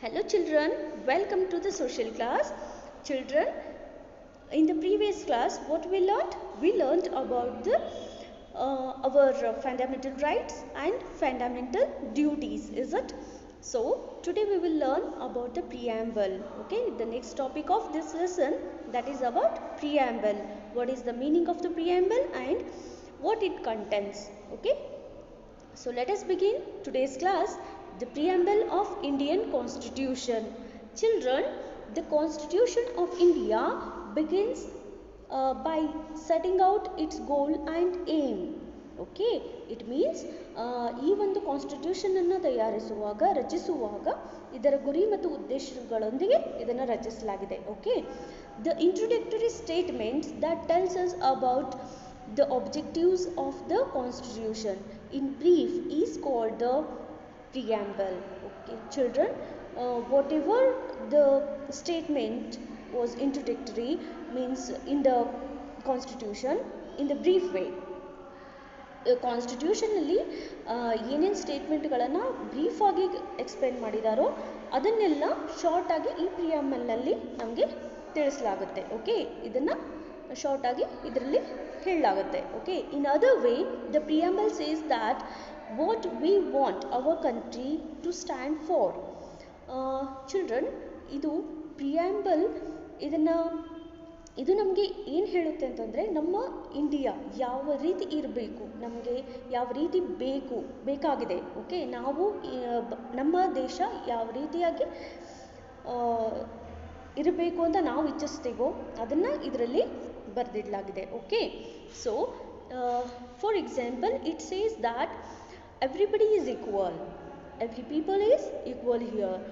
Hello children, welcome to the social class. Children, in the previous class what we learned? We learned about our fundamental rights and fundamental duties, is it? So today we will learn about the preamble. Okay, the next topic of this lesson, that is about preamble. What is the meaning of the preamble and what it contains? Okay, so let us begin today's class. The preamble of Indian Constitution. Children, the Constitution of India begins by setting out its goal and aim. Okay, it means ಈ ಒಂದು constitution ಅನ್ನು ರಚಿಸುವಾಗ ಇದರ ಗುರಿ ಮತ್ತು ಉದ್ದೇಶಗಳೊಂದಿಗೆ ಇದನ್ನು ರಚಿಸಲಾಗಿದೆ. Okay, the introductory statements that tells us about the objectives of the constitution in brief is called the preamble. Okay children, whatever the statement was introductory, means in the constitution, in the brief way, constitution ಅಲ್ಲಿ ಏನೇನು ಸ್ಟೇಟ್ಮೆಂಟ್ಗಳನ್ನು brief ಆಗಿ explain ಮಾಡಿದಾರೋ ಅದನ್ನೆಲ್ಲ short ಆಗಿ ಈ ಪ್ರಿಯಾಂಬಲ್ನಲ್ಲಿ ನಮಗೆ ತಿಳಿಸಲಾಗುತ್ತೆ. Okay, ಇದನ್ನು short ಆಗಿ ಇದರಲ್ಲಿ ಹೇಳಲಾಗುತ್ತೆ. Okay, in other way the preamble says that what we want our country to stand for. Children, ಇದು ಪ್ರಿಯಾಂಬಲ್ ಇದು ನಮಗೆ ಏನು ಹೇಳುತ್ತೆ ಅಂತಂದರೆ, ನಮ್ಮ ಇಂಡಿಯಾ ಯಾವ ರೀತಿ ಇರಬೇಕು, ನಮಗೆ ಯಾವ ರೀತಿ ಬೇಕಾಗಿದೆ. ಓಕೆ, ನಾವು ನಮ್ಮ ದೇಶ ಯಾವ ರೀತಿಯಾಗಿ ಇರಬೇಕು ಅಂತ ನಾವು ಇಚ್ಛಿಸ್ತೀವೋ ಅದನ್ನು ಇದರಲ್ಲಿ ಬರೆದಿಡಲಾಗಿದೆ. Okay, so for example it says that everybody is equal, every people is equal here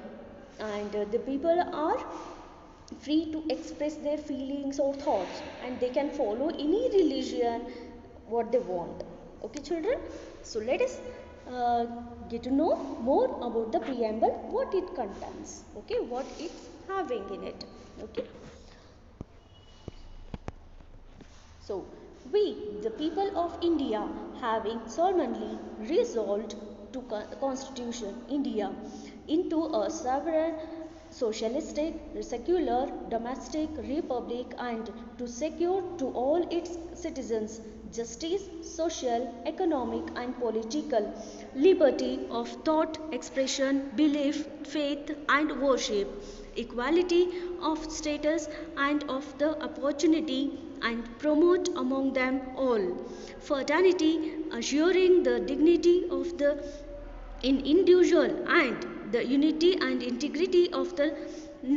and the people are free to express their feelings or thoughts and they can follow any religion what they want. Okay children, so let us get to know more about the preamble, what it contains. Okay, what it's having in it. Okay, so we the people of India having solemnly resolved to constitution India into a sovereign socialistic, secular, domestic republic and to secure to all its citizens justice, social, economic and political liberty of thought, expression, belief, faith and worship, equality of status and of the opportunity and promote among them all fraternity, assuring the dignity of the individual and the unity and integrity of the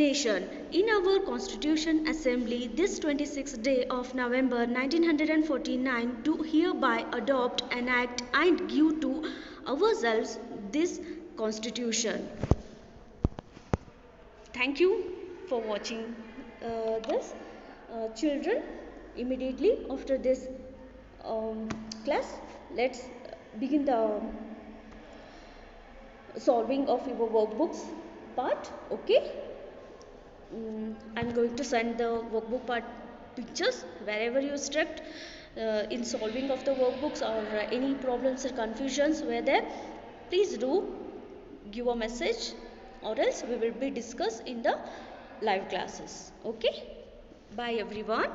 nation. In our Constitution Assembly this 26th day of November 1949 do hereby adopt, enact and give to ourselves this Constitution. Thank you for watching this. Children, immediately after this class, let's begin the solving of your workbooks part. Okay, I'm going to send the workbook part pictures. Wherever you stuck in solving of the workbooks or any problems or confusions were there, please do give a message or else we will be discussed in the live classes. Okay, bye everyone.